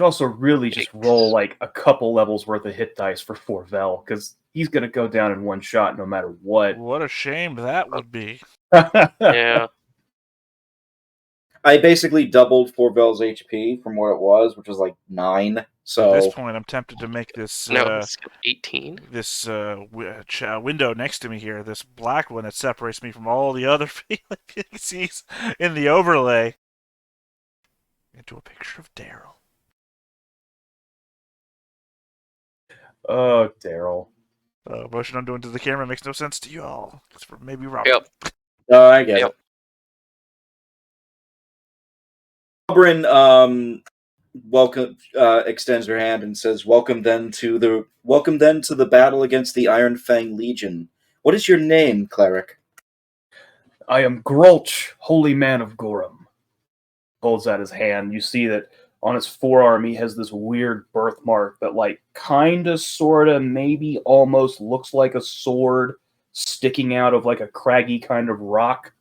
also really just roll like a couple levels worth of hit dice for Forvel, because he's going to go down in one shot no matter what. What a shame that would be. Yeah. I basically doubled Forvel's HP from what it was, which was like 9. So at this point, I'm tempted to make this No, it's 18. this window next to me here, this black one that separates me from all the other PCs in the overlay, into a picture of Daryl. Oh, Daryl. Motion I'm doing to the camera makes no sense to you all. It's for maybe Robert. Yep. I get it. Robin welcome extends her hand and says, "Welcome then to the battle against the Ironfang Legion. What is your name, cleric?" I am Grulch, holy man of Gorum. Holds out his hand. You see that on his forearm he has this weird birthmark that, like, kinda, sorta, maybe almost looks like a sword sticking out of like a craggy kind of rock.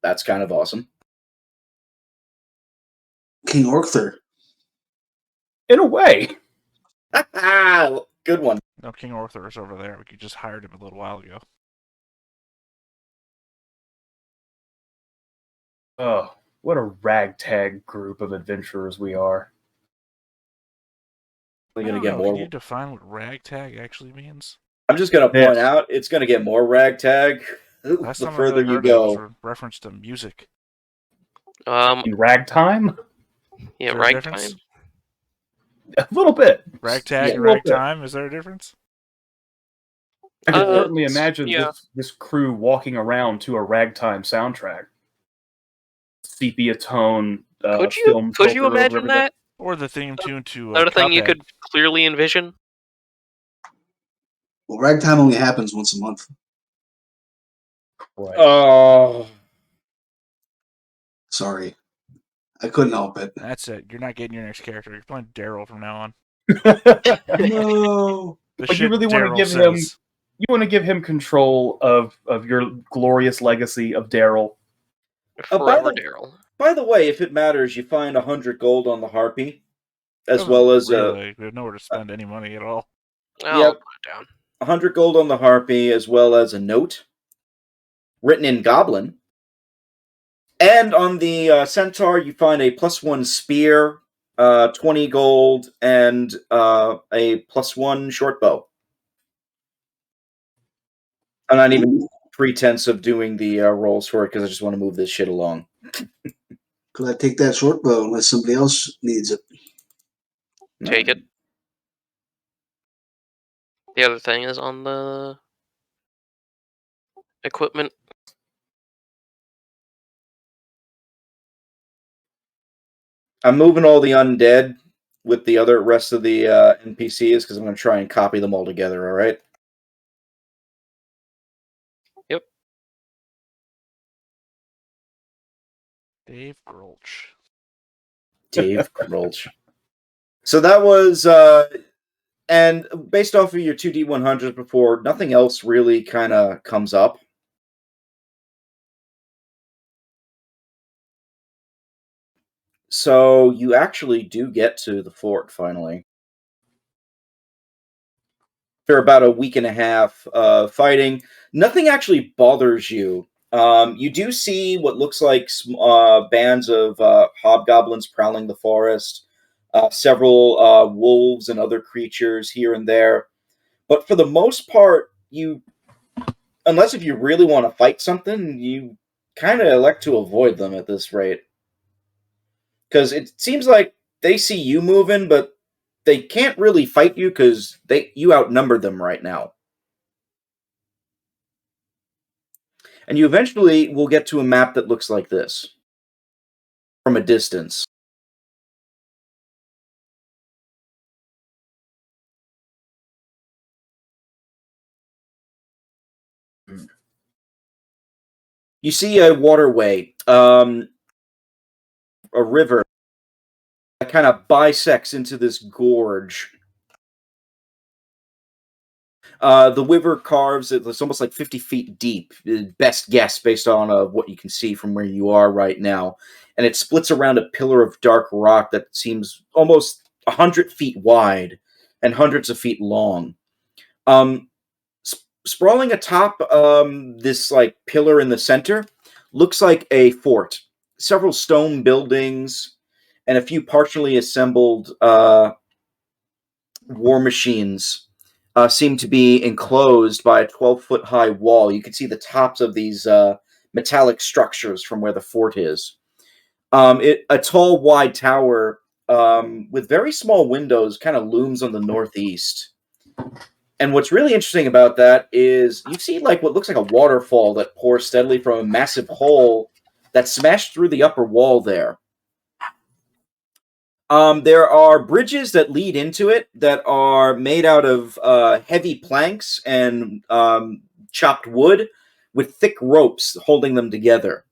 That's kind of awesome. King Orther. In a way. Good one. No, King Arthur is over there. We just hired him a little while ago. Oh, what a ragtag group of adventurers we are. We're I gonna don't get know. more. Can you define what ragtag actually means? I'm just gonna point out it's gonna get more ragtag Last the time further I really you heard it go. was a reference to music. In ragtime? Yeah, Is there a ragtime. difference? A little bit. Ragtag Yeah, and a little bit. ragtime, is there a difference? I can certainly imagine yeah. this crew walking around to a ragtime soundtrack. Sepia tone film. Could you filter over imagine everything. that? Or the theme tune to Another thing you Cuphead. could clearly envision? Well, ragtime only happens once a month. Right. Oh, Sorry. I couldn't help it. That's it. You're not getting your next character. You're playing Daryl from now on. No. The But shit you really want to Daryl give him. says. You want to give him control of your glorious legacy of Daryl. Forever Daryl. By the way, if it matters, you find 100 gold on the Harpy, as Doesn't well as really. We have nowhere to spend any money at all. I'll put it down. 100 gold on the Harpy, as well as a note written in Goblin. And on the Centaur, you find a +1 spear, 20 gold, and a +1 short bow. I'm not even pretense of doing the rolls for it because I just want to move this shit along. Could I take that short bow unless somebody else needs it? Take it. The other thing is on the equipment. I'm moving all the undead with the other rest of the NPCs because I'm going to try and copy them all together, alright? Yep. Dave Grulch. Dave Grulch. So that was, and based off of your 2D100s before, nothing else really kind of comes up. So you actually do get to the fort finally. After about a week and a half fighting, nothing actually bothers you. You do see what looks like bands of hobgoblins prowling the forest, several wolves and other creatures here and there. But for the most part, unless if you really want to fight something, you kind of elect to avoid them at this rate. Because it seems like they see you moving, but they can't really fight you because you outnumber them right now. And you eventually will get to a map that looks like this from a distance. You see a waterway, a river that kind of bisects into this gorge. The river carves, it's almost like 50 feet deep, best guess based on what you can see from where you are right now. and it splits around a pillar of dark rock that seems almost 100 feet wide and hundreds of feet long. Sprawling atop this like pillar in the center looks like a fort. Several stone buildings and a few partially assembled war machines seem to be enclosed by a 12-foot high wall. You can see the tops of these metallic structures from where the fort is. A tall, wide tower with very small windows kind of looms on the northeast. And what's really interesting about that is you see like what looks like a waterfall that pours steadily from a massive hole that smashed through the upper wall there. There are bridges that lead into it that are made out of heavy planks and chopped wood with thick ropes holding them together.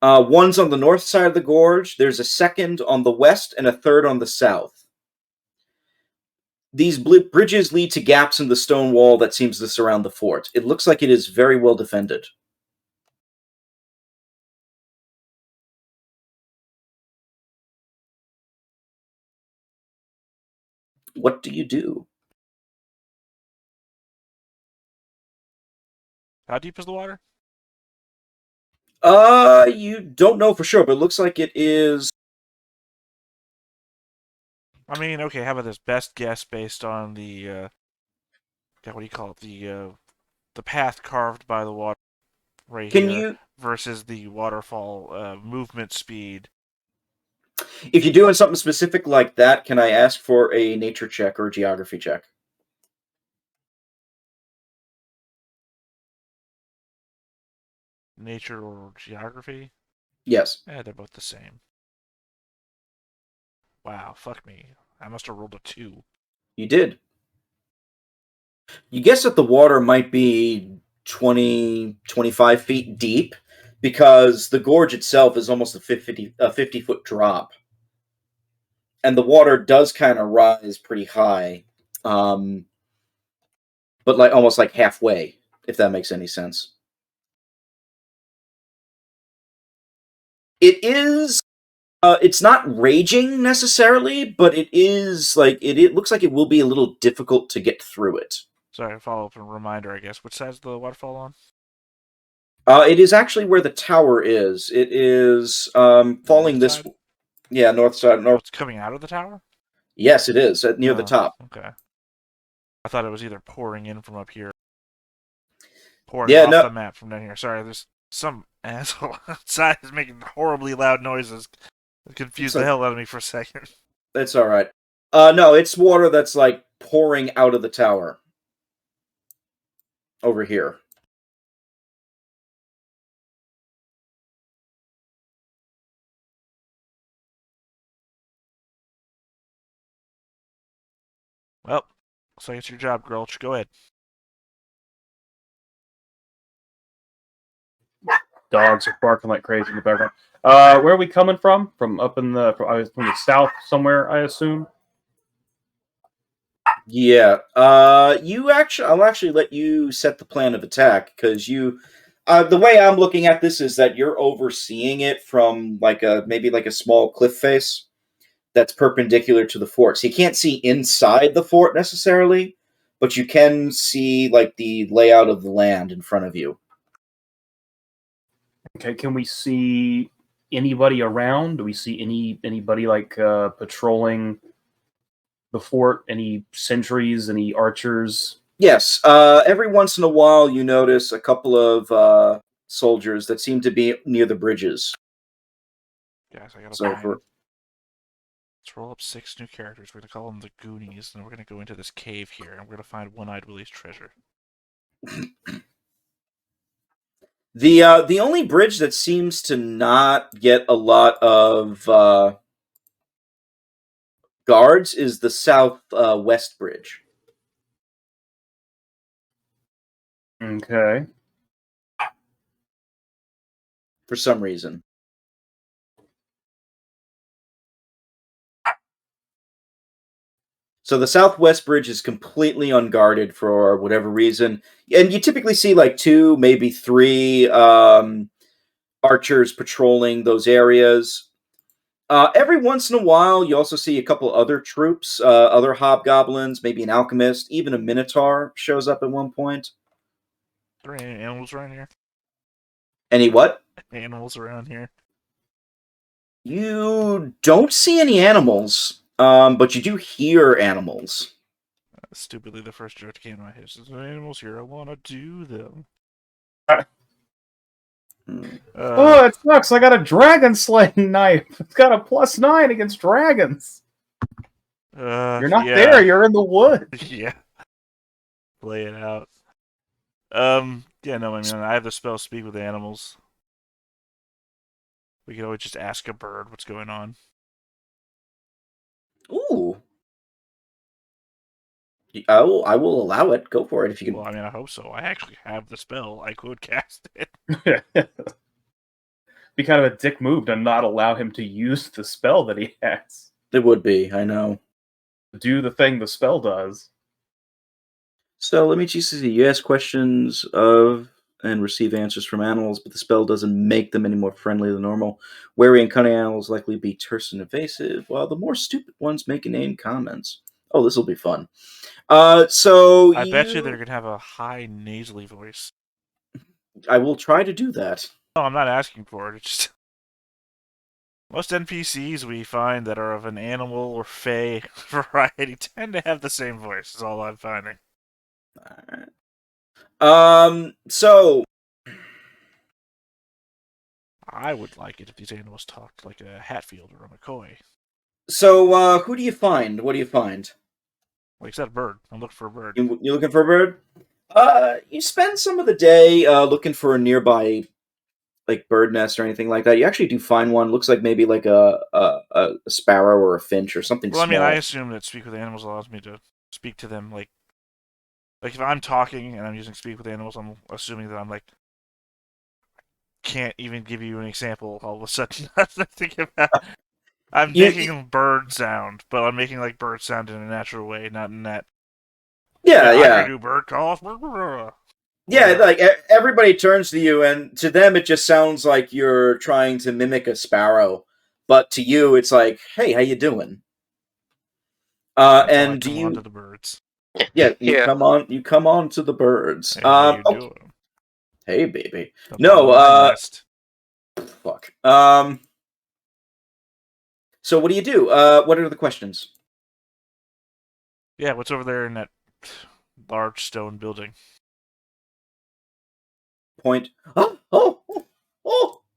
One's on the north side of the gorge. There's a second on the west and a third on the south. These bridges lead to gaps in the stone wall that seems to surround the fort. It looks like it is very well defended. What do you do? How deep is the water? You don't know for sure, but it looks like it is. I mean, okay, how about this? Best guess based on the, what do you call it? The path carved by the water right Can here you, versus the waterfall movement speed. if you're doing something specific like that, can I ask for a nature check or a geography check? Nature or geography? Yes. Yeah, they're both the same. Wow, fuck me. I must have rolled a 2. You did. You guess that the water might be 20, 25 feet deep because the gorge itself is almost a 50-foot drop. And the water does kind of rise pretty high. But like almost like halfway, if that makes any sense. It is it's not raging necessarily, but it is like it looks like it will be a little difficult to get through it. Sorry, follow up and reminder, I guess. Which side's the waterfall on? It is actually where the tower is. It is falling this. Side? Yeah, north side. Oh, North. it's coming out of the tower? Yes, it is near the Oh, top. Okay. I thought it was either pouring in from up here, pouring Yeah, off no. the map from down here. Sorry, there's some asshole outside is making horribly loud noises. It confused the hell out of me for a second. It's all right. No, it's water that's like pouring out of the tower over here. Well, looks like it's your job, Gulch. Go ahead. Dogs are barking like crazy in the background. Where are we coming from? From up in from the south somewhere, I assume. Yeah. I'll actually let you set the plan of attack because you. The way I'm looking at this is that you're overseeing it from like maybe a small cliff face that's perpendicular to the fort. So you can't see inside the fort necessarily, but you can see like the layout of the land in front of you. Okay, can we see anybody around? Do we see anybody like patrolling the fort? Any sentries? Any archers? Yes. Every once in a while, you notice a couple of soldiers that seem to be near the bridges. Guys, I gotta So find. for Let's roll up 6 new characters. We're gonna call them the Goonies, and we're gonna go into this cave here, and we're gonna find One-Eyed Willie's treasure. the only bridge that seems to not get a lot of guards is the south west bridge. Okay. For some reason. So the southwest bridge is completely unguarded for whatever reason. And you typically see like 2, maybe 3 archers patrolling those areas. Every once in a while, you also see a couple other troops, other hobgoblins, maybe an alchemist, even a minotaur shows up at one point. Are there any animals around here? Any what? Animals around here? You don't see any animals, but you do hear animals. Stupidly, the first joke that came to my head is, "There's animals here, I want to do them." Oh, it sucks. I got a dragon slaying knife. It's got a +9 against dragons. You're not there. You're in the woods. Yeah. Play it out. Yeah, no, I mean, I have the spell Speak with Animals. We could always just ask a bird what's going on. Ooh. I will allow it. Go for it if you can. Well, I mean, I hope so. I actually have the spell. I could cast it. Be kind of a dick move to not allow him to use the spell that he has. It would be, I know. Do the thing the spell does. So let me just see. You ask questions of and receive answers from animals, but the spell doesn't make them any more friendly than normal. Wary and cunning animals likely be terse and evasive, while the more stupid ones make inane comments. Oh, this will be fun. So I bet you they're going to have a high nasally voice. I will try to do that. No, I'm not asking for it. It's just most NPCs we find that are of an animal or fey variety tend to have the same voice. Is all I'm finding. Alright. So I would like it if these animals talked like a Hatfield or a McCoy. So who do you find? What do you find? Like I said, a bird. I'm looking for a bird. You looking for a bird? You spend some of the day looking for a nearby like bird nest or anything like that. You actually do find one. Looks like maybe like a sparrow or a finch or something Well, I small. mean, I assume that Speak with Animals allows me to speak to them like if I'm talking and I'm using Speak with Animals, I'm assuming that I'm like can't even give you an example all of a sudden. I'm making bird sound, but I'm making like bird sound in a natural way, not in that. Yeah. I'm gonna do bird calls. Yeah, like everybody turns to you, and to them it just sounds like you're trying to mimic a sparrow, but to you it's like, "Hey, how you doing?" And do you on to the birds? Yeah, you come on to the birds. Hey, how you doing? Hey, baby. Come No, on, nest. fuck. So what do you do? What are the questions? Yeah, what's over there in that large stone building? Point. Oh!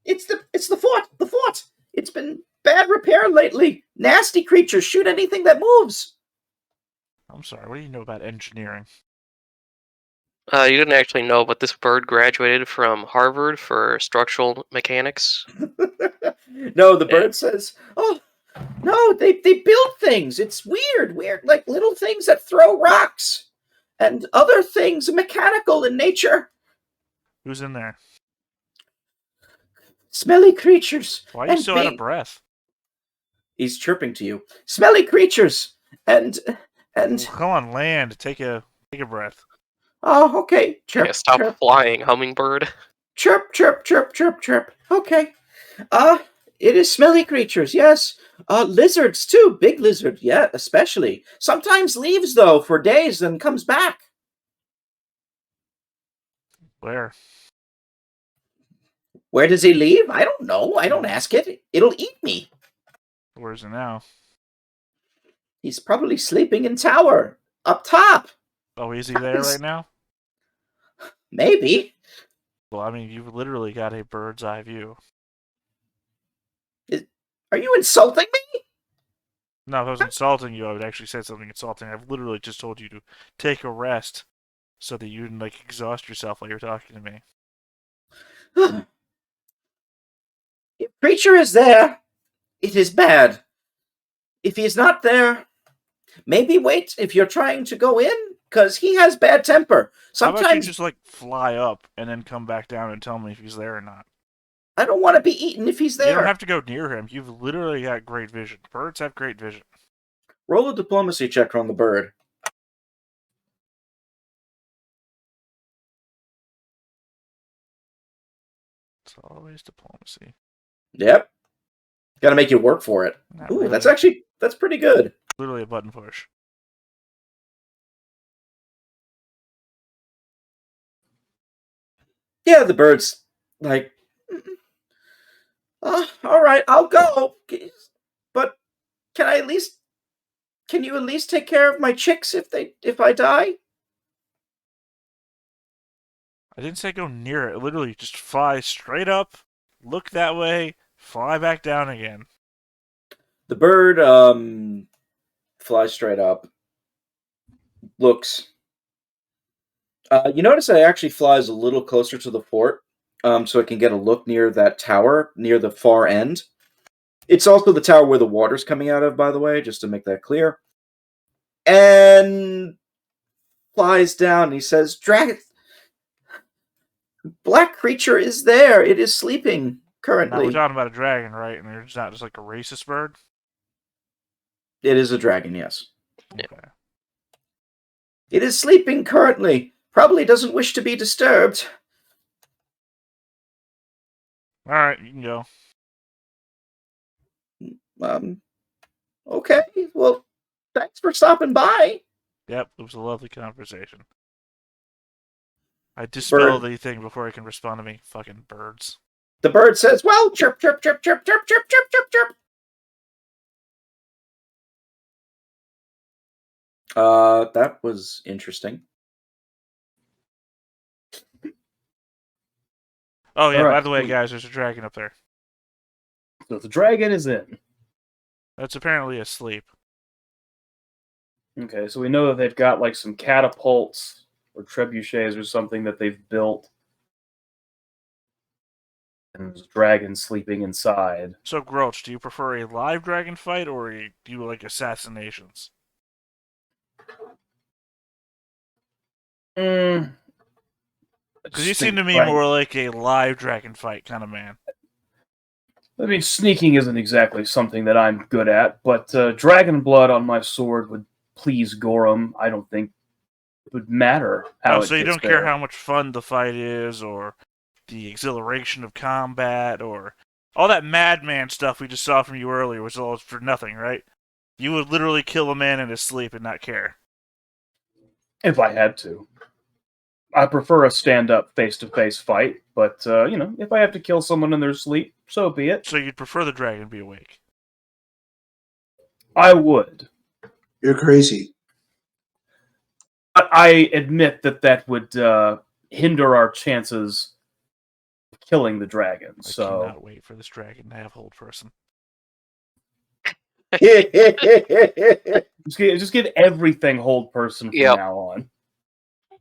It's the fort. The fort. It's been bad repair lately. Nasty creatures shoot anything that moves. I'm sorry. What do you know about engineering? You didn't actually know, but this bird graduated from Harvard for structural mechanics. No, the bird says, "Oh, no, they build things. It's weird, like little things that throw rocks and other things mechanical in nature. Who's in there? Smelly creatures." Why are you so out of breath? He's chirping to you. Smelly creatures and Well, come on, land. Take a breath. Oh, okay. Chirp. Yeah, stop chirp. flying, hummingbird. Chirp, chirp, chirp, chirp, chirp. Okay. It is smelly creatures, yes. Lizards too, big lizard, yeah, especially. Sometimes leaves though for days, then comes back. Where? Where does he leave? I don't know. I don't ask it. It'll eat me. Where is it now? He's probably sleeping in tower up top. Oh, is he there right now? Maybe. Well, I mean, you've literally got a bird's eye view. Are you insulting me? No, if I was insulting you, I would actually say something insulting. I've literally just told you to take a rest so that you didn't like exhaust yourself while you're talking to me. If creature is there, it is bad. If he is not there, maybe wait if you're trying to go in, because he has bad temper. How about you Sometimes just like fly up and then come back down and tell me if he's there or not? I don't want to be eaten if he's there. You don't have to go near him. You've literally got great vision. Birds have great vision. Roll a diplomacy check on the bird. It's Always diplomacy. Yep. Got to make you work for it. Not Ooh, really. that's pretty good. Literally a button push. Yeah, the bird's like, all right, I'll go. But can you at least take care of my chicks if I die? I didn't say go near it. Literally, just fly straight up, look that way, fly back down again. The bird flies straight up, looks. You notice it actually flies a little closer to the fort, so it can get a look near that tower near the far end. It's also the tower where the water's coming out of, by the way, just to make that clear. And flies down. And he says, "Dragon, black creature is there. It is sleeping Now currently." we're talking about a dragon, right? And it's not just like a racist bird? It is a dragon, yes. Yeah. Okay. It is sleeping currently. Probably doesn't wish to be disturbed. Alright, you can go. Okay. Well, thanks for stopping by. Yep, it was a lovely conversation. I dispel Bird. the thing before it can respond to me. Fucking birds. The bird says, "Well, chirp, chirp, chirp, chirp, chirp, chirp, chirp, chirp, chirp." That was interesting. Oh yeah, Alright, by the way, sweet. guys, there's a dragon up there. So the dragon is in. That's apparently asleep. Okay, so we know that they've got like some catapults or trebuchets or something that they've built. And there's a dragon sleeping inside. So, Grouch, do you prefer a live dragon fight or do you like assassinations? Mm, Because you seem to me more like a live dragon fight kind of man. I mean, sneaking isn't exactly something that I'm good at, but dragon blood on my sword would please Gorham. I don't think it would matter how Oh, it so you gets don't care there. how much fun the fight is, or the exhilaration of combat, or all that madman stuff we just saw from you earlier was all for nothing, right? You would literally kill a man in his sleep and not care. If I had to. I prefer a stand-up, face-to-face fight, but, if I have to kill someone in their sleep, so be it. So you'd prefer the dragon be awake? I would. You're crazy. But I admit that would hinder our chances of killing the dragon, I so... cannot wait for this dragon to have hold person. Just give everything hold person from now on.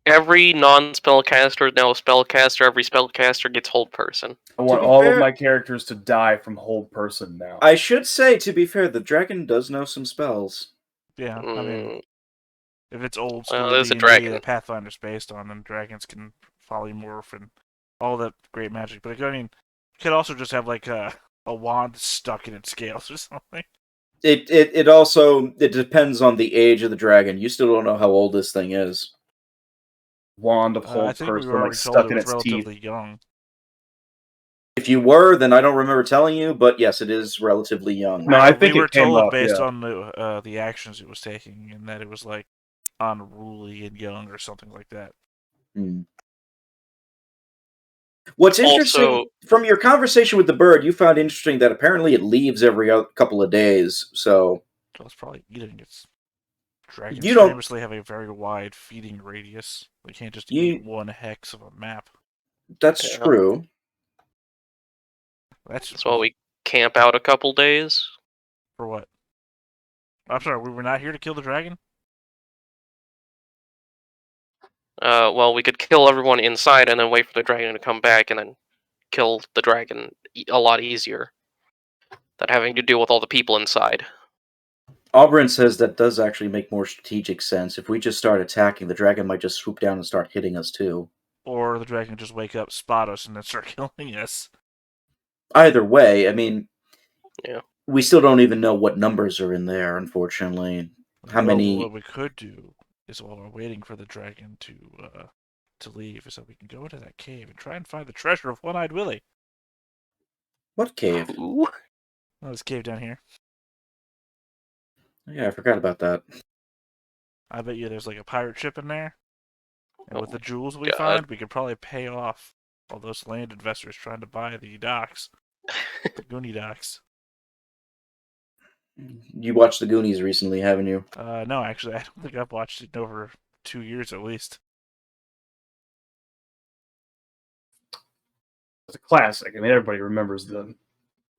Every non-spellcaster is now a spellcaster. Every spellcaster gets hold person. I want all of my characters to die from hold person now. I should say, to be fair, the dragon does know some spells. Yeah, I mean, if it's old school Well, there's a D&D dragon. that Pathfinder's based on, then dragons can polymorph and all that great magic. But I mean, you could also just have like a wand stuck in its scales or something. It also depends on the age of the dragon. You still don't know how old this thing is. Wand of I hold think we person were like already told stuck it in was its teeth. relatively young. If you were, then I don't remember telling you, but yes, it is relatively young. No, I think we were it came told up, based yeah. on the actions it was taking, and that it was like unruly and young or something like that. Hmm. What's interesting Also- from your conversation with the bird, you found interesting that apparently it leaves every couple of days. So So it's probably eating its. Dragons You don't- famously have a very wide feeding radius. They can't just You- eat one hex of a map. that's Yeah. true. That's So we camp out a couple days. for what? I'm sorry, we were not here to kill the dragon? Well, we could kill everyone inside and then wait for the dragon to come back and then kill the dragon a lot easier than having to deal with all the people inside. Auburn says that does actually make more strategic sense. If we just start attacking, the dragon might just swoop down and start hitting us too. Or the dragon just wake up, spot us, and then start killing us. Either way, I mean, Yeah. we still don't even know what numbers are in there, unfortunately. How Well, many? What we could do is while we're waiting for the dragon to leave, is that we can go into that cave and try and find the treasure of One-Eyed Willie. What cave? Ooh. Oh, this cave down here. Yeah, I forgot about that. I bet you there's like a pirate ship in there. And with Oh, the jewels we God. find, we could probably pay off all those land investors trying to buy the docks. The Goonie docks. You watched The Goonies recently, haven't you? No, actually, I don't think I've watched it in over 2 years at least. It's a classic. I mean, everybody remembers the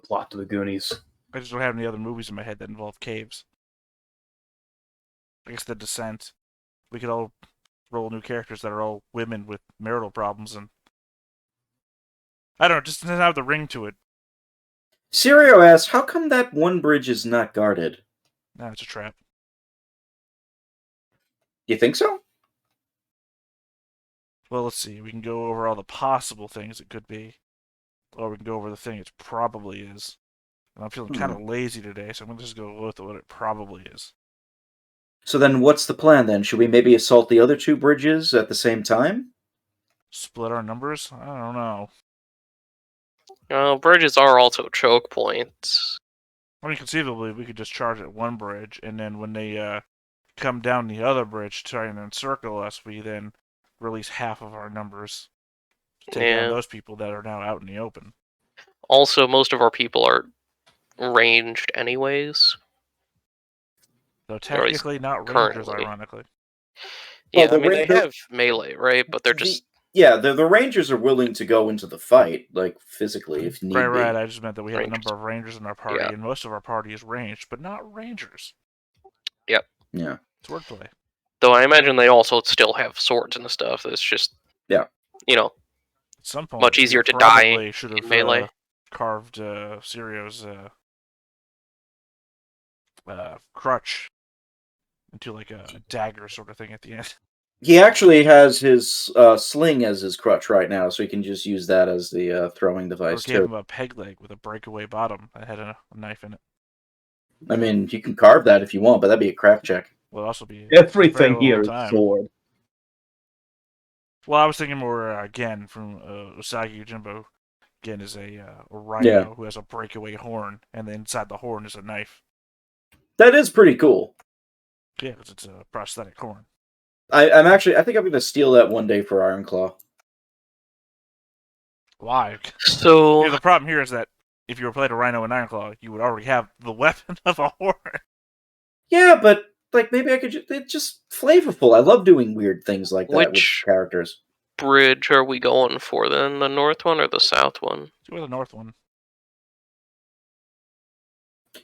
plot to the Goonies. I just don't have any other movies in my head that involve caves. I guess The Descent. We could all roll new characters that are all women with marital problems, and I don't know, just doesn't have the ring to it. Sirio asks, how come that one bridge is not guarded? Nah, it's a trap. You think so? Well, let's see. We can go over all the possible things it could be, or we can go over the thing it probably is. And I'm feeling kind of lazy today, so I'm gonna just go with what it probably is. So then what's the plan then? Should we maybe assault the other two bridges at the same time? Split our numbers? I don't know. Bridges are also choke points. I mean, conceivably, we could just charge at one bridge, and then when they come down the other bridge to try and encircle us, we then release half of our numbers to take down Yeah. those people that are now out in the open. Also, most of our people are ranged anyways. Though technically not rangers, currently. ironically. Yeah, Well, I mean, they have melee, right? But they're just... the Rangers are willing to go into the fight, like, physically, if need be. Right, I just meant that we have Rangers. a number of rangers in our party, Yeah. and most of our party is ranged, but not rangers. Yep. Yeah. It's wordplay. Though I imagine they also still have swords and stuff. It's just... Yeah. You know, At some point, much we easier to die probably should have in melee. Carved Sirio's crutch into like a dagger sort of thing at the end. He actually has his sling as his crutch right now, so he can just use that as the throwing Or device, gave too. him a peg leg with a breakaway bottom that had a knife in it. I mean, you can carve that if you want, but that'd be a craft check. Will also be Everything very here long is time. sword. Well, I was thinking more Gen from Usagi Yojimbo. Gen is a rhino who has a breakaway horn, and then inside the horn is a knife. That is pretty cool. Yeah, because it's a prosthetic horn. I think I'm going to steal that one day for Ironclaw. Why? So... Yeah, the problem here is that if you were playing a rhino in Ironclaw, you would already have the weapon of a horn. Yeah, but like maybe I could it's just flavorful. I love doing weird things like that with characters. Bridge are we going for then? The north one or the south one? Go with the north one.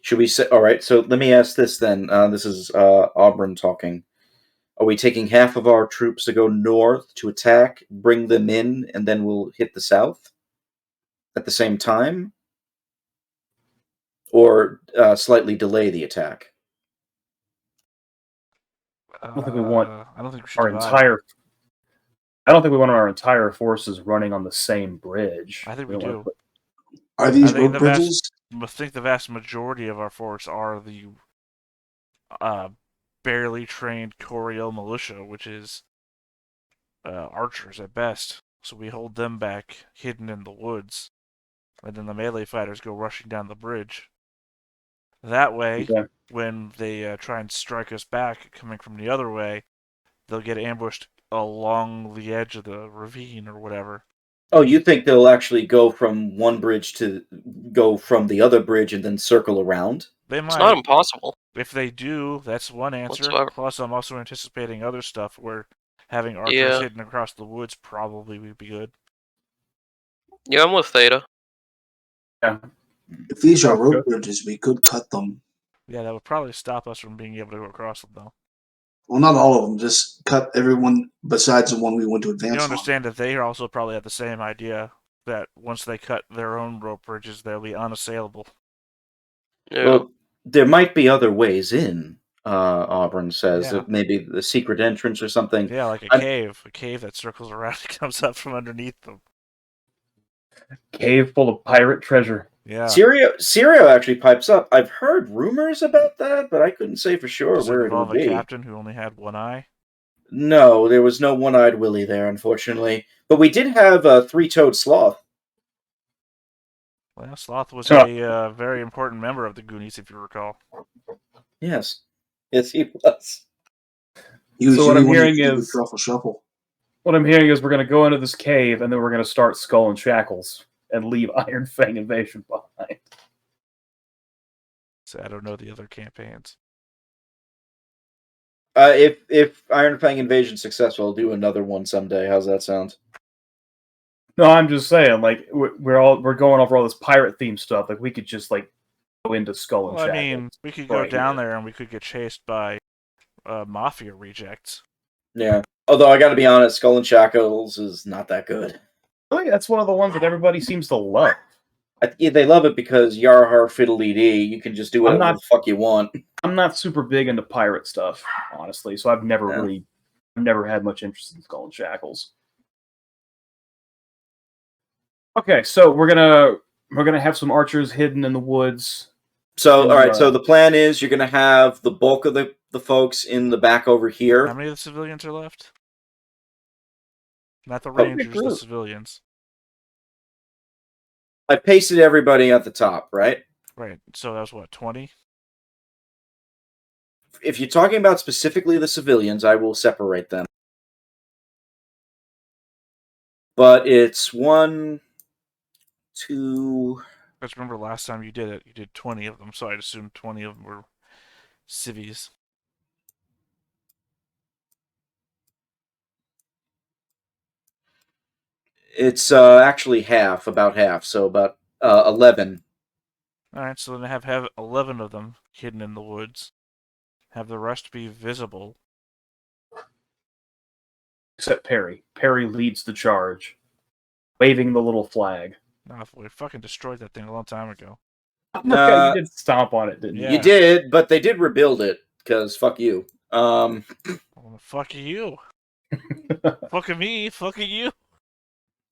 Should we say? All right. So let me ask this then. This is Auburn talking. Are we taking half of our troops to go north to attack, bring them in, and then we'll hit the south at the same time, or slightly delay the attack? I don't think we want I don't think we should our divide. entire. I don't think we want our entire forces running on the same bridge. I think we don't wanna do. put- Are these I think road bridges? I think the vast majority of our force are the barely trained Coriel militia, which is archers at best. So we hold them back, hidden in the woods, and then the melee fighters go rushing down the bridge. That way, Okay. when they try and strike us back, coming from the other way, they'll get ambushed along the edge of the ravine or whatever. Oh, you think they'll actually go from one bridge to go from the other bridge and then circle around? They might. It's not impossible. If they do, that's one answer. Whatsoever. Plus, I'm also anticipating other stuff where having archers hidden across the woods probably would be good. Yeah, I'm with Theta. Yeah. If these are road bridges, we could cut them. Yeah, that would probably stop us from being able to go across them, though. Well, not all of them. Just cut everyone besides the one we want to advance You on. understand that they also probably have the same idea that once they cut their own rope bridges, they'll be unassailable. Yeah. Well, there might be other ways in. Auburn says Yeah. maybe the secret entrance or something. Yeah, like a cave that circles around and comes up from underneath them. Cave full of pirate treasure. Yeah. Sirio actually pipes up. I've heard rumors about that, but I couldn't say for sure Does it where it involve would a be. captain who only had one eye? No, there was no one-eyed Willie there, unfortunately. But we did have a three-toed sloth. Well, Sloth was Huh. a very important member of the Goonies, if you recall. Yes. Yes, he was. He was So what the I'm one hearing that did the is- truffle shuffle. What I'm hearing is we're going to go into this cave, and then we're going to start Skull and Shackles and leave Ironfang Invasion behind. So I don't know the other campaigns. If Ironfang Invasion's successful, I'll do another one someday. How's that sound? No, I'm just saying, like we're going over all this pirate theme stuff. Like we could just like go into Skull and Well, I Shackles. mean, we could go right down here. there and we could get chased by mafia rejects. Yeah. Although I got to be honest, Skull and Shackles is not that good. Really, that's one of the ones that everybody seems to love. They love it because Yarhar Fiddly Dee. You can just do whatever not- the fuck you want. I'm not super big into pirate stuff, honestly, so I've never had much interest in Skull and Shackles. Okay, so we're gonna have some archers hidden in the woods. So, all right. So the plan is you're gonna have the bulk of the folks in the back over here. How many of the civilians are left? Not the Okay, Rangers, the group. civilians. I pasted everybody at the top, right? Right, so that was what, 20? If you're talking about specifically the civilians, I will separate them. But it's 1, 2. I just remember last time you did it, you did 20 of them, so I'd assume 20 of them were civies. It's actually half, about half. So about 11. Alright, so then have 11 of them hidden in the woods. Have the rest be visible. Except Perry. Perry leads the charge, waving the little flag. Now, we fucking destroyed that thing a long time ago. You did stomp on it, didn't you? Yeah. You did, but they did rebuild it because fuck you. Well, fuck you. Fucking me, fucking you.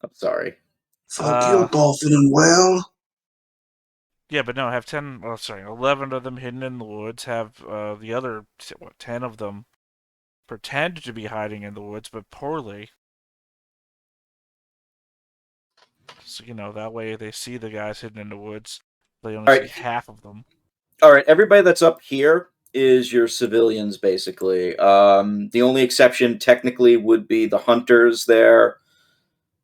I'm sorry. Fuck you, Dolphin and Whale. Yeah, but no, have 11 of them hidden in the woods. Have the other, 10 of them pretend to be hiding in the woods, but poorly. So, that way they see the guys hidden in the woods. They only see half of them. All right, everybody that's up here is your civilians, basically. The only exception, technically, would be the hunters there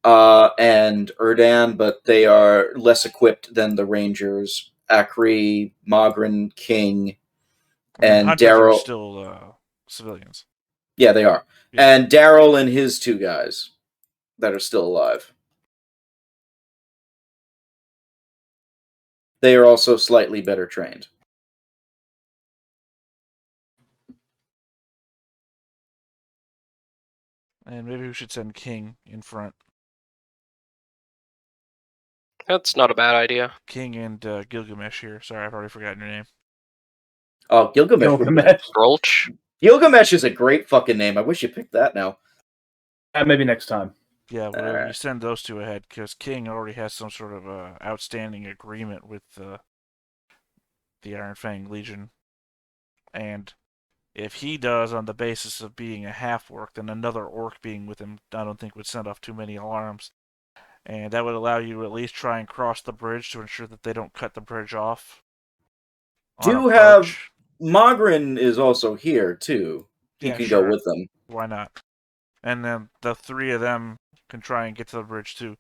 and Erdan, but they are less equipped than the rangers. Akri, Mogren, King, and hunters are Daryl. still civilians. Yeah, they are. Yeah. And Daryl and his 2 guys that are still alive. They are also slightly better trained. And maybe we should send King in front. That's not a bad idea. King and Gilgamesh here. Sorry, I've already forgotten your name. Oh, Gilgamesh. Gulch? Gilgamesh is a great fucking name. I wish you picked that now. Maybe next time. Yeah, we send those 2 ahead, because King already has some sort of outstanding agreement with the Ironfang Legion. And if he does on the basis of being a half-orc, then another orc being with him, I don't think would send off too many alarms. And that would allow you to at least try and cross the bridge to ensure that they don't cut the bridge off. Mogren is also here, too. He can go with them. Why not? And then the 3 of them can try and get to the bridge to,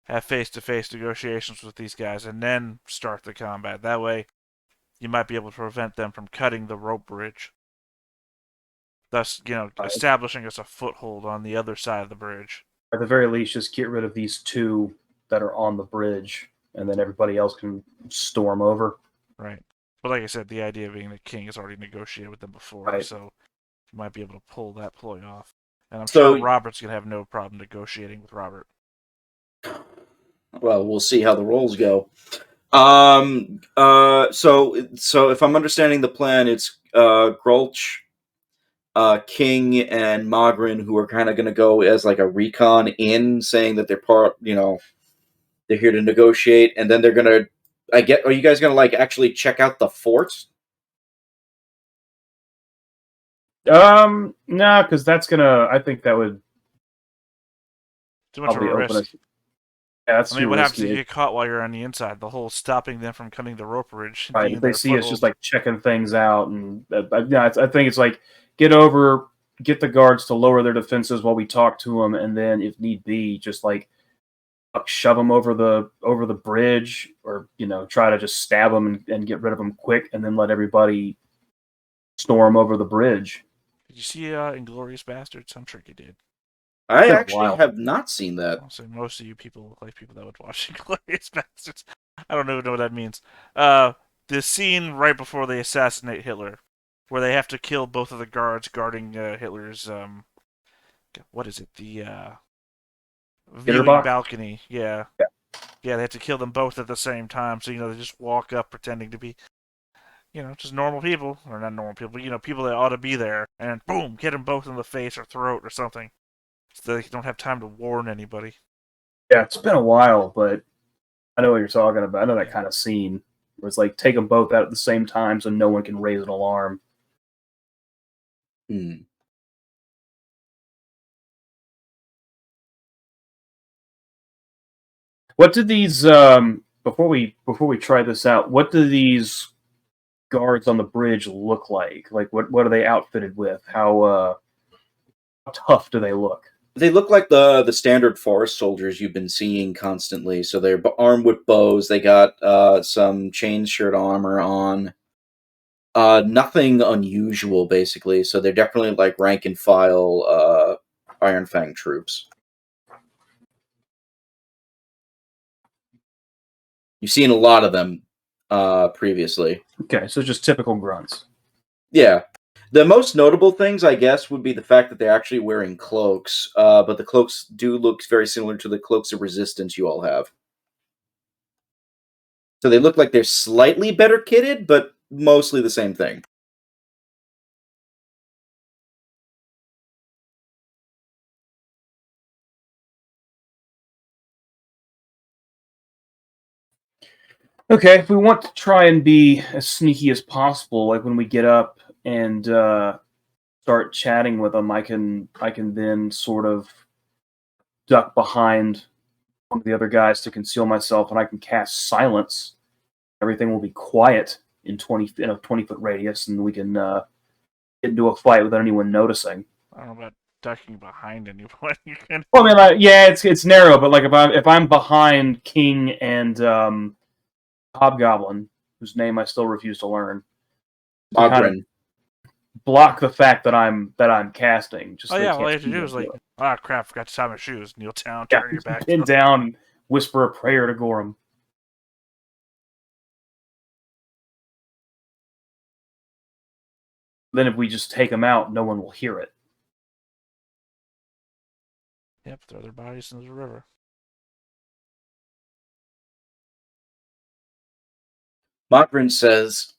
have face-to-face negotiations with these guys and then start the combat. That way, you might be able to prevent them from cutting the rope bridge. Thus, establishing us a foothold on the other side of the bridge. At the very least, just get rid of these 2 that are on the bridge, and then everybody else can storm over. Right. But like I said, the idea being that King has already negotiated with them before, right. So you might be able to pull that ploy off. And I'm So- sure Robert's going to have no problem negotiating with Robert. Well, we'll see how the rolls go. So if I'm understanding the plan, it's Grulch, King, and Mogren who are kind of going to go as like a recon in, saying that they're they're here to negotiate, and then they're going to. Are you guys going to like actually check out the fort? No, because that's gonna. I think that would Too much of a probably risk. that's I mean, too what happens if risky. you get caught while you're on the inside? The whole stopping them from cutting the rope bridge. Right, Being if they their see us foothold. just like checking things out, and yeah, I think it's like get the guards to lower their defenses while we talk to them, and then if need be, just like shove them over the bridge, or try to just stab them and get rid of them quick, and then let everybody storm over the bridge. Did you see Inglorious Bastards? I'm sure you did. I been a actually while. have not seen that. I'll say most of you people look like people that would watch Inglorious Bastards. I don't even know what that means. The scene right before they assassinate Hitler, where they have to kill both of the guards guarding Hitler's what is it? The viewing Gitterbox? balcony. Yeah. Yeah. Yeah, they have to kill them both at the same time. So they just walk up pretending to be, just normal people, or not normal people, but people that ought to be there, and boom, hit them both in the face or throat or something, so they don't have time to warn anybody. Yeah, it's been a while, but I know what you're talking about. I know that kind of scene where it's like take them both out at the same time so no one can raise an alarm. Hmm. What do these before we try this out? What do these guards on the bridge look like? Like what are they outfitted with? How tough do they look? They look like the standard forest soldiers you've been seeing constantly. So they're armed with bows. They got some chain shirt armor on. Nothing unusual, basically. So they're definitely like rank and file Ironfang troops. You've seen a lot of them previously. Okay, so just typical grunts. Yeah. The most notable things, I guess, would be the fact that they're actually wearing cloaks. But the cloaks do look very similar to the cloaks of resistance you all have. So they look like they're slightly better kitted, but mostly the same thing. Okay, if we want to try and be as sneaky as possible, like when we get up and start chatting with them, I can then sort of duck behind one of the other guys to conceal myself, and I can cast silence. Everything will be quiet in a 20-foot radius, and we can get into a fight without anyone noticing. I don't know about ducking behind anyone. You can. Well, I mean, yeah, it's narrow, but like if I'm behind King and Hobgoblin, whose name I still refuse to learn, to kind of Ogren. block the fact that I'm casting. Just Oh so they yeah, can't all you have to see do me is like, do it. crap, forgot to tie my shoes. Kneel down, Yeah, turn your back. pin down, and whisper a prayer to Gorham. Then if we just take them out, no one will hear it. Yep, throw their bodies into the river. Mogren says,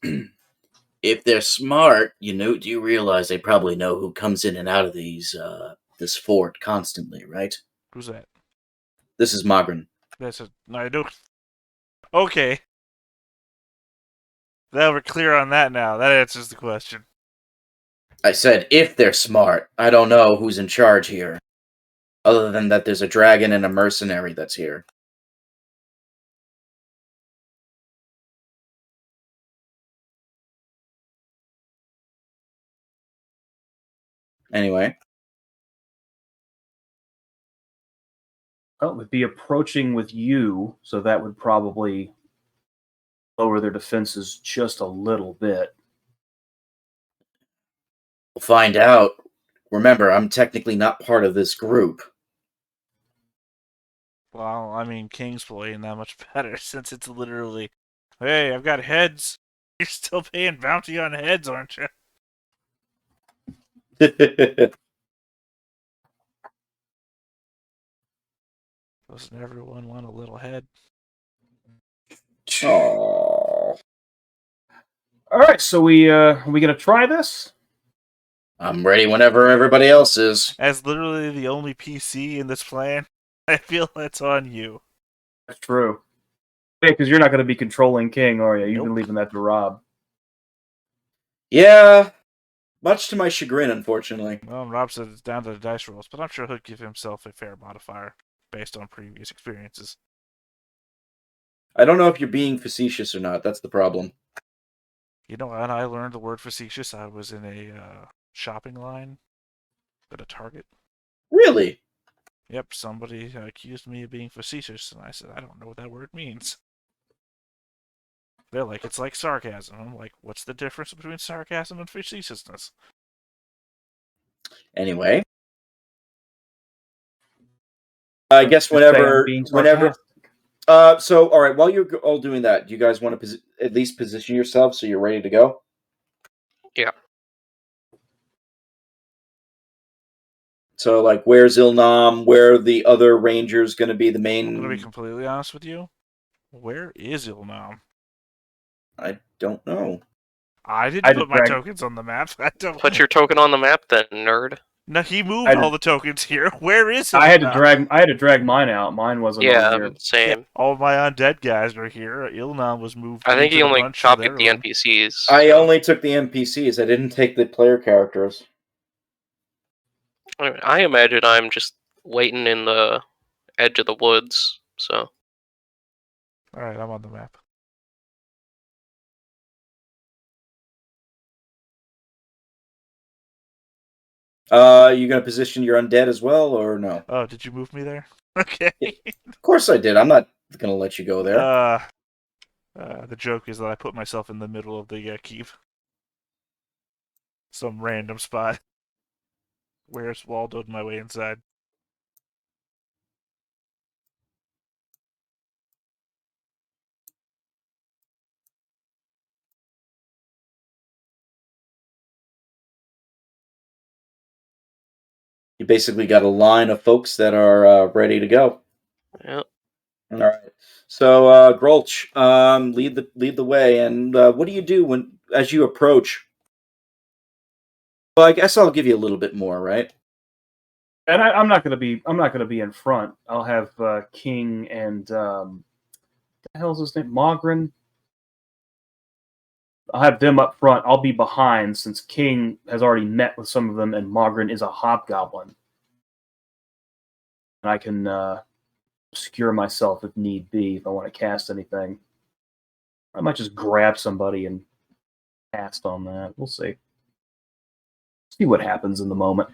if they're smart, do you realize they probably know who comes in and out of this fort constantly, right? Who's that? This is Mogren. That's a no. I do. Okay. Now we're clear on that now. That answers the question. I said, if they're smart. I don't know who's in charge here. Other than that there's a dragon and a mercenary that's here. Anyway. Well, we'd be approaching with you, so that would probably lower their defenses just a little bit. We'll find out. Remember, I'm technically not part of this group. Well, I mean, King's playing that much better since it's literally, hey, I've got heads. You're still paying bounty on heads, aren't you? Doesn't everyone want a little head? Oh. All right, so we gonna try this? I'm ready whenever everybody else is. As literally the only PC in this plan, I feel that's on you. That's true. Yeah, because you're not going to be controlling King, are you? You've been Nope. leaving that to Rob. Yeah, much to my chagrin, unfortunately. Well, Rob said it's down to the dice rolls, but I'm sure he'll give himself a fair modifier based on previous experiences. I don't know if you're being facetious or not. That's the problem. You know, when I learned the word facetious, I was in a shopping line at a Target. Really? Yep, somebody accused me of being facetious, and I said, I don't know what that word means. They're like, it's like sarcasm. I'm like, what's the difference between sarcasm and facetiousness? Anyway. I guess Just say I'm being whenever. sarcastic. So, all right. While you're all doing that, do you guys want to at least position yourself so you're ready to go? Yeah. So, like, where's Ilnam? Where are the other rangers going to be the main? I'm going to be completely honest with you. Where is Ilnam? I don't know. I didn't put my tokens on the map. I don't. Put your token on the map, then, nerd. No, he moved all the tokens here. Where is Ilnam? I had to drag mine out. Mine wasn't on here. Same. All my undead guys are here. Ilnam was moved. I think he only copied the NPCs. I only took the NPCs. I didn't take the player characters. I imagine I'm just waiting in the edge of the woods, so. Alright, I'm on the map. You gonna position your undead as well, or no? Oh, did you move me there? Okay. Of course I did. I'm not gonna let you go there. The joke is that I put myself in the middle of the keep. Some random spot. Where's Waldo'd my way inside? You basically got a line of folks that are ready to go. Yep. All right. So Grulch, lead the way. And what do you do as you approach? Well, I guess I'll give you a little bit more, right? And I'm not gonna be in front. I'll have King and what the hell's his name? Mogren. I'll have them up front. I'll be behind since King has already met with some of them, and Mogren is a hobgoblin. And I can obscure myself if need be if I want to cast anything. I might just grab somebody and cast on that. We'll see. See what happens in the moment.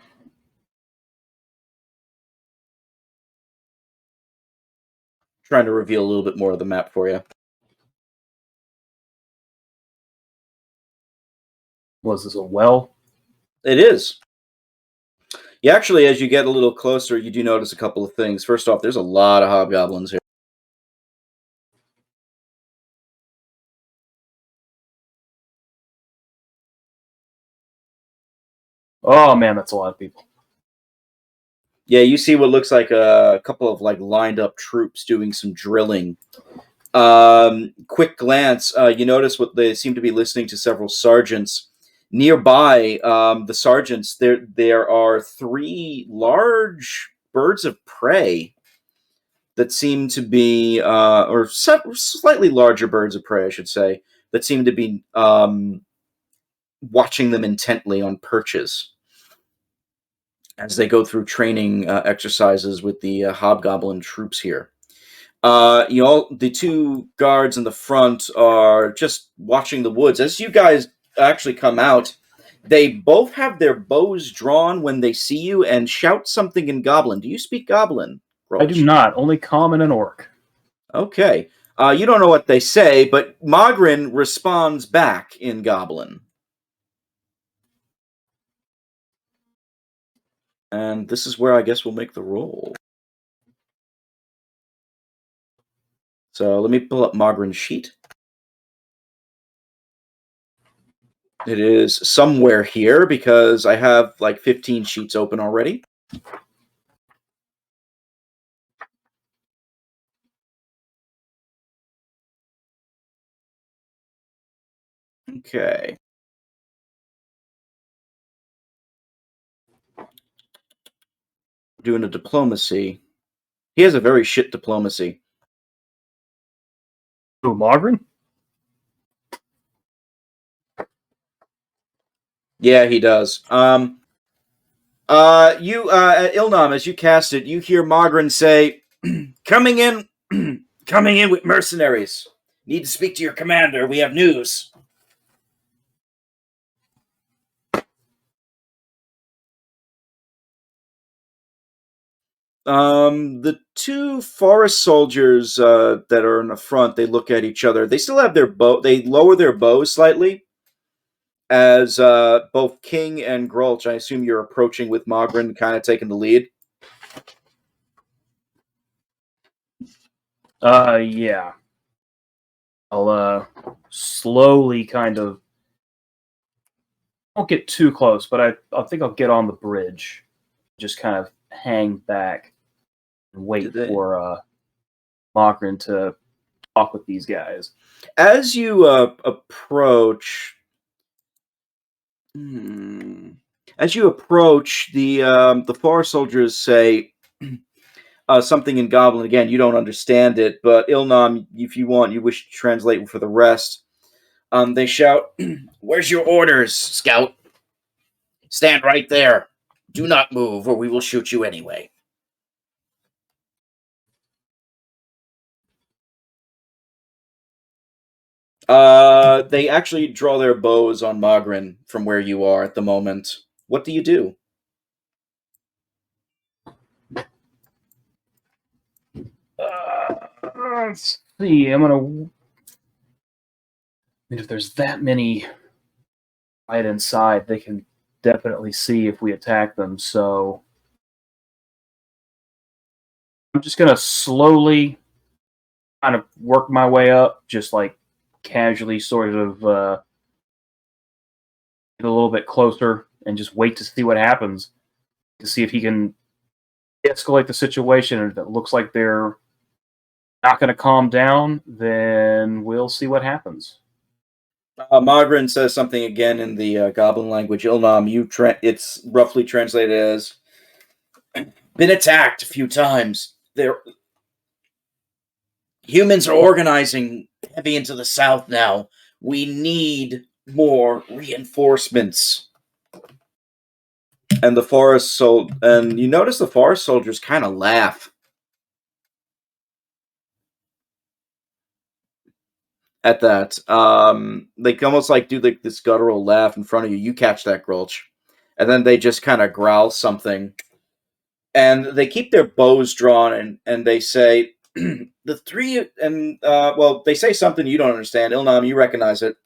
Trying to reveal a little bit more of the map for you. Was this a well? It is. You actually, as you get a little closer, you do notice a couple of things. First off, there's a lot of hobgoblins here. Oh man, that's a lot of people. Yeah, you see what looks like a couple of lined up troops doing some drilling. Quick glance, you notice what they seem to be listening to several sergeants. Nearby, the sergeants, there are 3 large birds of prey that seem to be, or slightly larger birds of prey, I should say, that seem to be watching them intently on perches as they go through training exercises with the hobgoblin troops here. The 2 guards in the front are just watching the woods. As you guys actually come out, they both have their bows drawn when they see you and shout something in Goblin. Do you speak Goblin, Grulch? I do not. Only Common and Orc. Okay. You don't know what they say, but Mogren responds back in Goblin. And this is where I guess we'll make the roll. So let me pull up Mogren's sheet. It is somewhere here because I have 15 sheets open already. Okay. Doing a diplomacy. He has a very shit diplomacy. Who, Mogren? Yeah, he does. Ilnam, as you cast it, you hear Mogren say, "Coming in Coming in with mercenaries. Need to speak to your commander. We have news. The two forest soldiers that are in the front, they look at each other. They still have their bow. They lower their bows slightly. As both King and Grulch, I assume you're approaching with Mogren kind of taking the lead. Yeah. I'll slowly kind of. I won't get too close, but I think I'll get on the bridge. Just kind of hang back and wait for Mogren to talk with these guys. As you approach. As you approach, the forest soldiers say something in Goblin. Again, you don't understand it, but Ilnam, if you want, you wish to translate for the rest. They shout, "Where's your orders, Scout? Stand right there. Do not move, or we will shoot you anyway." They actually draw their bows on Mogren from where you are at the moment. What do you do? Let's see. I'm gonna. I mean, if there's that many right inside, they can definitely see if we attack them. So I'm just gonna slowly kind of work my way up, just like casually, sort of get a little bit closer and just wait to see what happens. To see if he can escalate the situation. And if it looks like they're not going to calm down, then we'll see what happens. Mogren says something again in the Goblin language. Ilnam, it's roughly translated as been attacked a few times. Humans are organizing heavy into the south now. We need more reinforcements. And you notice the forest soldiers kind of laugh at that. They almost like do this guttural laugh in front of you. You catch that, Grulch. And then they just kind of growl something. And they keep their bows drawn and they say, the three, and they say something you don't understand. Ilnam, you recognize it.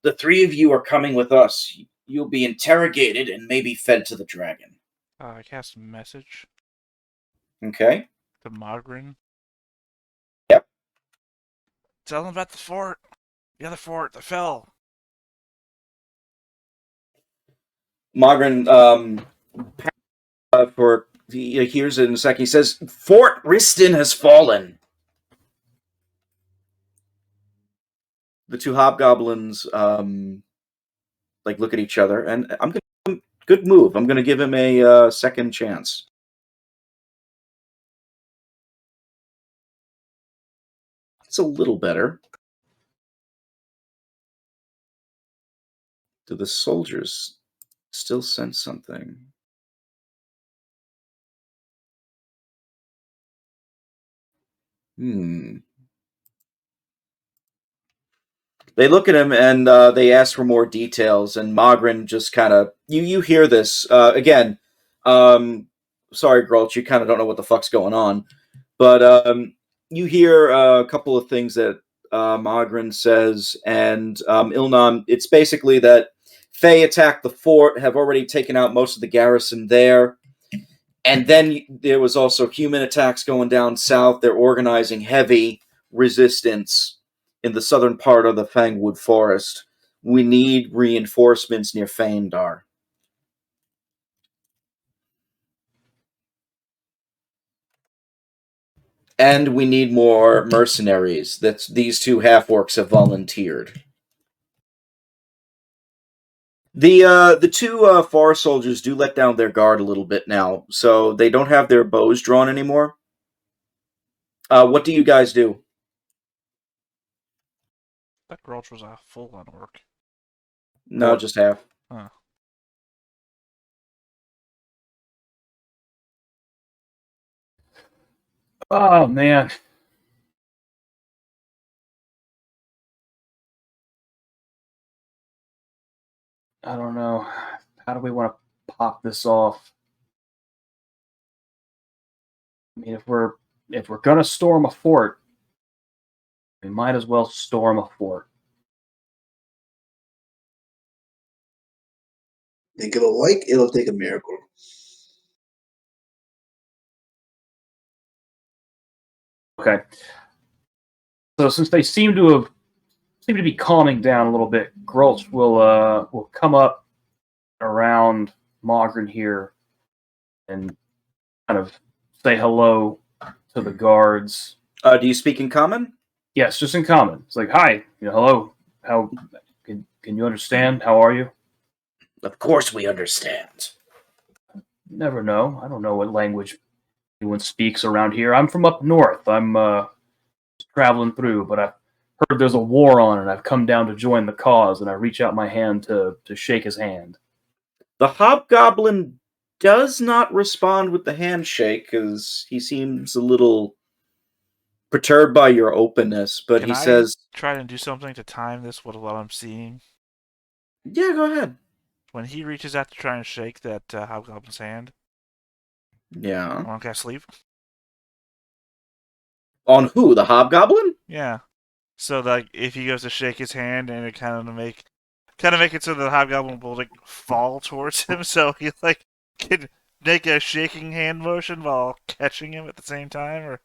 The three of you are coming with us. You'll be interrogated and maybe fed to the dragon. I cast a message Okay. to Mogren. Yep. Tell them about the fort. The other fort that fell. Mogren, he hears it in a second. He says, Fort Riston has fallen. The two hobgoblins look at each other, and good move. I'm gonna give him a second chance. It's a little better. Do the soldiers still sense something? They look at him and they ask for more details, and Mogren just kind of you hear this again. Sorry, Grulch, you kind of don't know what the fuck's going on, but you hear a couple of things that Mogren says, and Ilnam. It's basically that Fae attacked the fort, have already taken out most of the garrison there, and then there was also human attacks going down south. They're organizing heavy resistance in the southern part of the Fangwood Forest. We need reinforcements near Phaendar. And we need more mercenaries. These two half-orcs have volunteered. The two forest soldiers do let down their guard a little bit now, so they don't have their bows drawn anymore. What do you guys do? That Grulch was a full-on orc. No, just half. Huh. Oh man, I don't know. How do we want to pop this off? I mean, if we're gonna storm a fort, we might as well storm a fort. Think it'll like, it'll take a miracle. Okay. So since they seem to be calming down a little bit, Grulch will come up around Mogren here and kind of say hello to the guards. Do you speak in common? Yes, just in common. It's like, hi, hello. How can you understand? How are you? Of course we understand. Never know. I don't know what language anyone speaks around here. I'm from up north. I'm traveling through, but I've heard there's a war on, and I've come down to join the cause. And I reach out my hand to shake his hand. The hobgoblin does not respond with the handshake because he seems a little perturbed by your openness. But he says, try to do something to time this with what I'm seeing? "Yeah, go ahead." When he reaches out to try and shake that hobgoblin's hand, Yeah. I want to cast sleep. On who? The hobgoblin? Yeah. So like, if he goes to shake his hand, and it kind of make it so the hobgoblin will like fall towards him, so he like can make a shaking hand motion while catching him at the same time, or.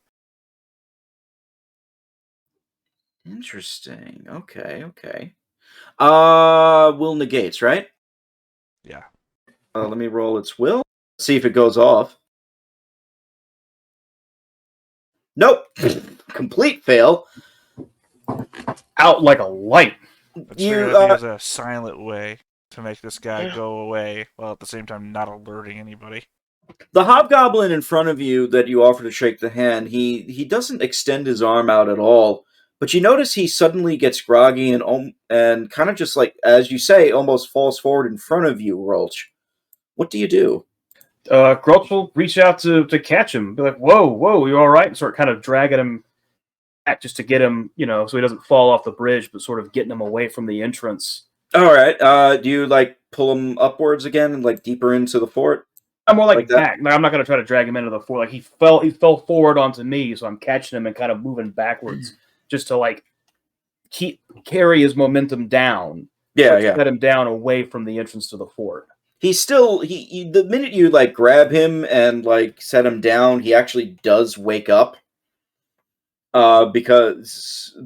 Interesting. Okay. Will negates, right? Yeah. Let me roll its will. See if it goes off. Nope. Complete fail. Out like a light. Let's figure that there's a silent way to make this guy go away, while at the same time not alerting anybody. The hobgoblin in front of you that you offer to shake the hand, he doesn't extend his arm out at all. But you notice he suddenly gets groggy and kind of just like, as you say, almost falls forward in front of you, Rolch. What do you do? Grulch will reach out to catch him. Be like, whoa, you all right? And start kind of dragging him back just to get him, so he doesn't fall off the bridge, but sort of getting him away from the entrance. All right. Do you like pull him upwards again and like deeper into the fort? I'm more like back. Like, I'm not going to try to drag him into the fort. Like he fell forward onto me, so I'm catching him and kind of moving backwards just to like carry his momentum down. Yeah. Set him down away from the entrance to the fort. He's still the minute you like grab him and like set him down, he actually does wake up. Because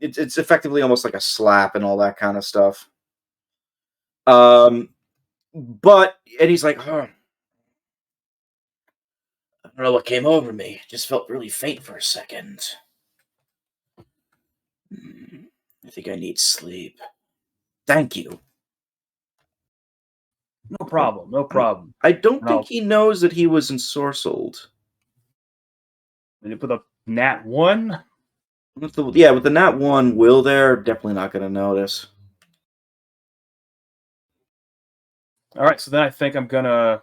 it's effectively almost like a slap and all that kind of stuff. But he's like, I don't know what came over me. Just felt really faint for a second. I think I need sleep. Thank you. No problem. I don't think he knows that he was ensorcelled. And you put a nat 1? With the nat 1 will there, definitely not going to notice. All right, so then I think I'm going to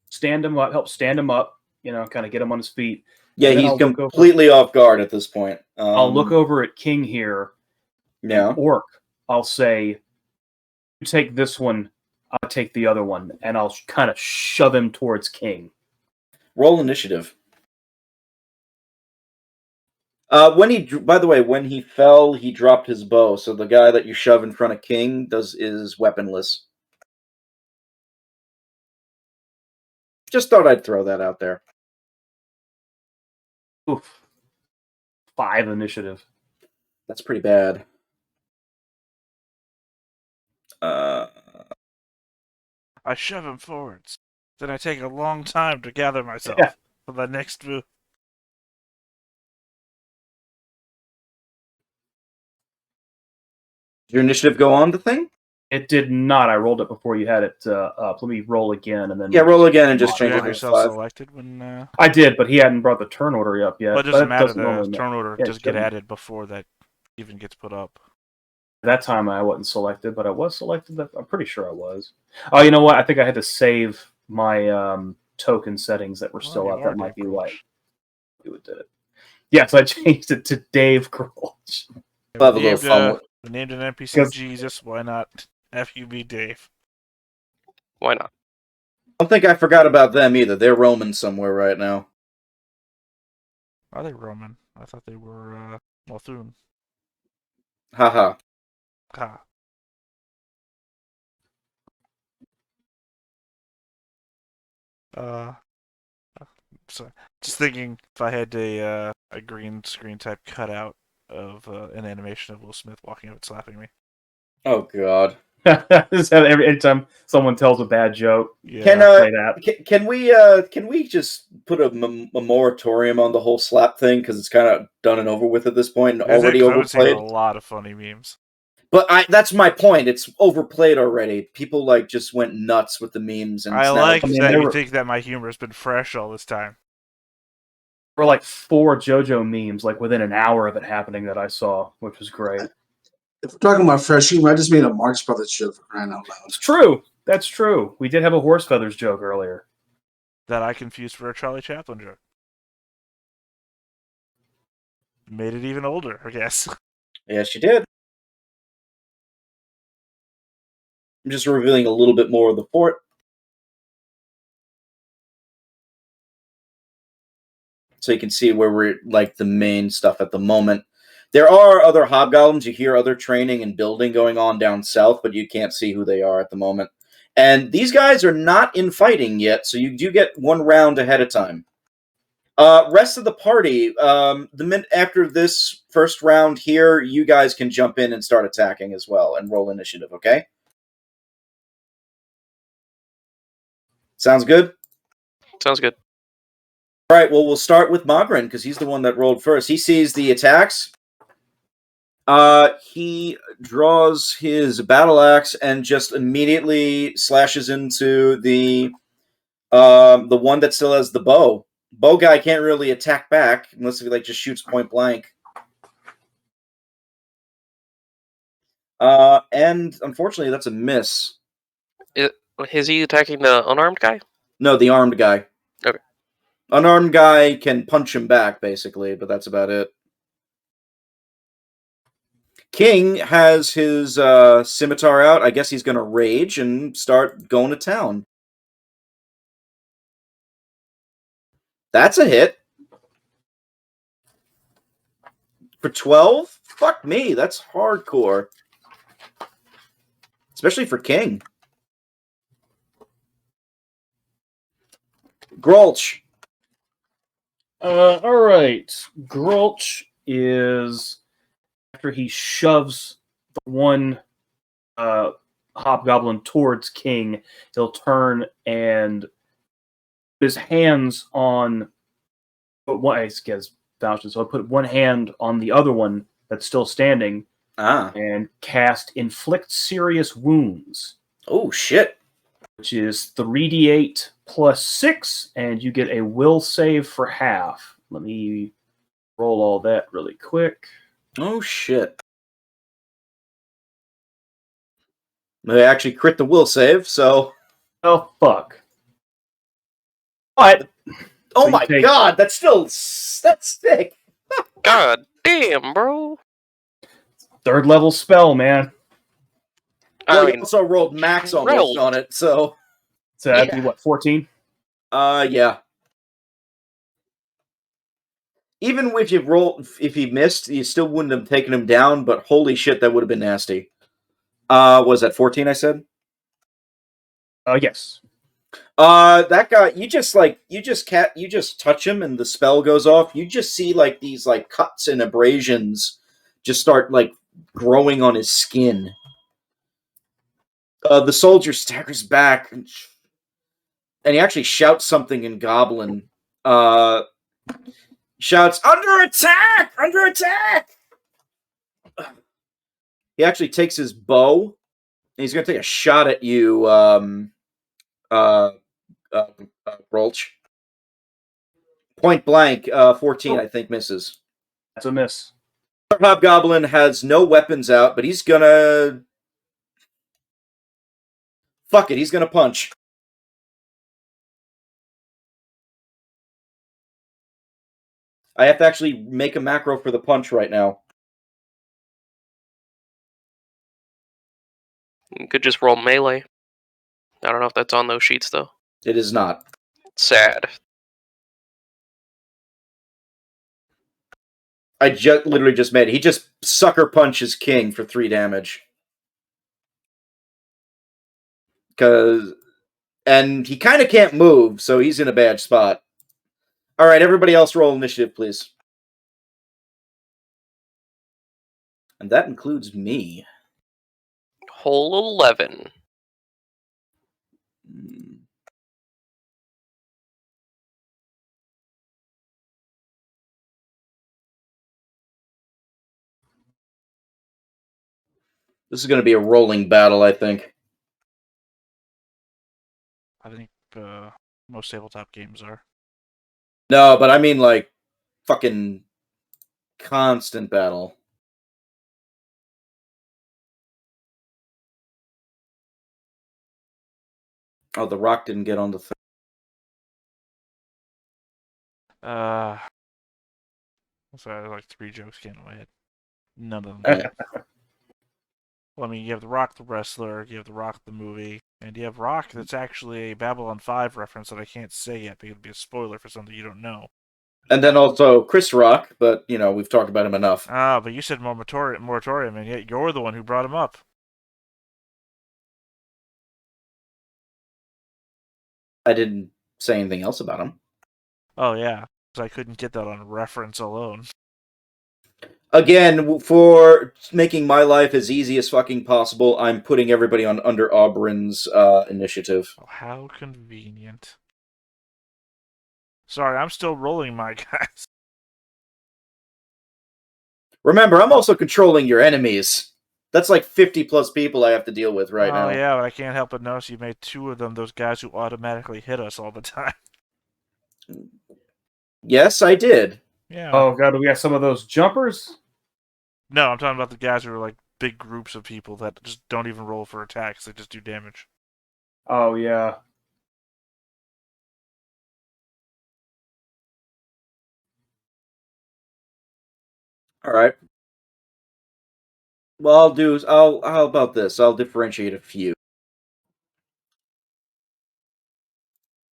stand him up, help stand him up, kind of get him on his feet. Yeah, he's completely off guard at this point. I'll look over at King here. Yeah. Orc, I'll say, you take this one, I'll take the other one, and I'll kind of shove him towards King. Roll initiative. When he fell, he dropped his bow, so the guy that you shove in front of King is weaponless. Just thought I'd throw that out there. Oof. 5 initiative. That's pretty bad. I shove him forwards. Then I take a long time to gather myself for the next move. Did your initiative go on the thing? It did not. I rolled it before you had it up. Let me roll again, and then roll again and just change it to yourself 5. Selected when. I did, but he hadn't brought the turn order up yet. But it doesn't matter. The turn order does get added before that even gets put up. That time I wasn't selected, but I was selected. I'm pretty sure I was. Oh, you know what? I think I had to save my token settings that were still up. That might be why we did it. Yes, I changed it to Dave Grulch. We named an NPC Jesus. Why not FUB Dave. Why not? I don't think I forgot about them either. They're roaming somewhere right now. Are they Roman? I thought they were Molthune. Haha. Ha. So just thinking if I had a green screen type cutout of an animation of Will Smith walking up and slapping me. Oh god. This is how every time someone tells a bad joke, Yeah. play that. Can we just put a moratorium on the whole slap thing because it's kind of done and over with at this point and already I would say overplayed? a lot of funny memes. But that's my point. It's overplayed already. People like just went nuts with the memes, and I it's now- like mean, that there you were- think that my humor has been fresh all this time. There were like 4 JoJo memes like within an hour of it happening that I saw, which was great. If we're talking about fresh humor, I just made a Marx Brothers joke for crying out loud. It's true. That's true. We did have a horse feathers joke earlier. That I confused for a Charlie Chaplin joke. Made it even older, I guess. Yes, you did. I'm just revealing a little bit more of the fort. So you can see where we're like the main stuff at the moment. There are other hobgoblins. You hear other training and building going on down south, but you can't see who they are at the moment. And these guys are not in fighting yet, so you do get 1 round ahead of time. Rest of the party, the minute after this first round here, you guys can jump in and start attacking as well and roll initiative, okay? Sounds good? Sounds good. All right, well, we'll start with Magrin, because he's the one that rolled first. He sees the attacks. He draws his battle axe and just immediately slashes into the one that still has the bow. Bow guy can't really attack back unless he just shoots point blank. And unfortunately, that's a miss. Is he attacking the unarmed guy? No, the armed guy. Okay. Unarmed guy can punch him back, basically, but that's about it. King has his scimitar out. I guess he's going to rage and start going to town. That's a hit. For 12? Fuck me, that's hardcore. Especially for King. Grulch. All right. Grulch is after he shoves the one hobgoblin towards King, he'll turn and his hands on. I guess so I'll put one hand on the other one that's still standing and cast Inflict Serious Wounds. Oh, shit. Which is 3d8 plus 6, and you get a will save for half. Let me roll all that really quick. Oh, shit. They actually crit the will save, so... Oh, fuck. But... Oh so my god, that's sick. God damn, bro. 3rd level spell, man. Well, I you mean, also rolled max almost on it, so... So that'd be, what, 14? Yeah. Even if he missed, you still wouldn't have taken him down, but holy shit, that would have been nasty. Was that 14, I said? Yes. That guy, you just touch him and the spell goes off. You just see these cuts and abrasions just start growing on his skin. The soldier staggers back and he actually shouts something in Goblin. Shouts, "Under attack! Under attack!" He actually takes his bow and he's going to take a shot at you, Rolch. Point blank, 14, I think, misses. That's a miss. Hobgoblin has no weapons out, but he's gonna... Fuck it, he's gonna punch. I have to actually make a macro for the punch right now. You could just roll melee. I don't know if that's on those sheets, though. It is not. Sad. I literally just made it. He just sucker punches King for 3 damage. And he kind of can't move, so he's in a bad spot. All right, everybody else roll initiative, please. And that includes me. Whole 11. This is going to be a rolling battle, I think. I think most tabletop games are. No, but I mean, like, fucking constant battle. Oh, the rock didn't get on the thing. Sorry, like 3 jokes came in my head. None of them did. Well, I mean, you have The Rock the Wrestler, you have The Rock the movie, and you have Rock that's actually a Babylon 5 reference that I can't say yet because it'd be a spoiler for something you don't know. And then also Chris Rock, but, you know, we've talked about him enough. Ah, but you said moratorium, and yet you're the one who brought him up. I didn't say anything else about him. Oh, yeah, because I couldn't get that on reference alone. Again, for making my life as easy as fucking possible, I'm putting everybody on under Auburn's initiative. Oh, how convenient. Sorry, I'm still rolling my guys. Remember, I'm also controlling your enemies. That's like 50 plus people I have to deal with right now. Oh, yeah, but I can't help but notice you made 2 of them those guys who automatically hit us all the time. Yes, I did. Yeah. Oh god, do we got some of those jumpers? No, I'm talking about the guys who are like big groups of people that just don't even roll for attacks. They just do damage. Oh yeah. All right. Well, how about this? I'll differentiate a few.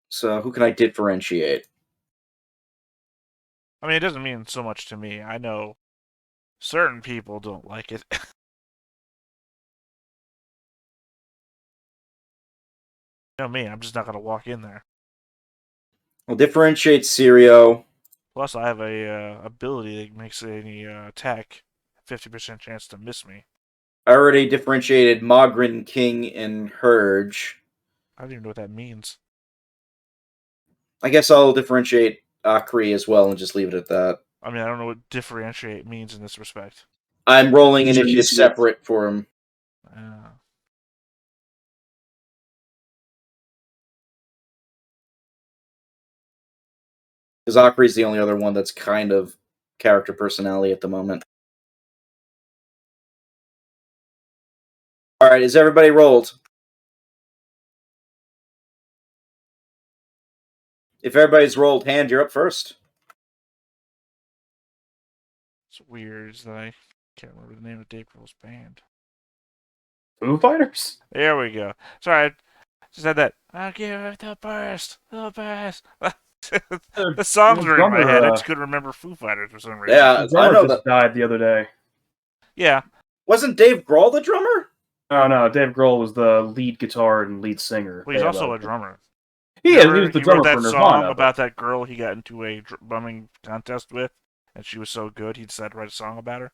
So, who can I differentiate? I mean, it doesn't mean so much to me. I know certain people don't like it. You know me, I'm just not going to walk in there. I'll differentiate Sirio. Plus, I have a ability that makes any attack 50% chance to miss me. I already differentiated Mogren, King, and Hurge. I don't even know what that means. I guess I'll differentiate Akri as well and just leave it at that. I mean, I don't know what differentiate means in this respect. I'm rolling These are initiative easy. separate for him. Because Akri's the only other one that's kind of character personality at the moment. Alright, is everybody rolled? If everybody's rolled, Hand, you're up first. It's weird is that I can't remember the name of Dave Grohl's band. Foo Fighters? There we go. Sorry, I just had that. I'll give it the best. The songs were in my head. I just couldn't remember Foo Fighters for some reason. Yeah, The drummer I know just died the other day. Yeah. Wasn't Dave Grohl the drummer? Oh no, Dave Grohl was the lead guitar and lead singer. Well, he's also a drummer. He was the drummer wrote that for Nirvana. song about that girl he got into a bumming contest with, and she was so good he decided to write a song about her.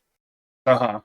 Uh-huh.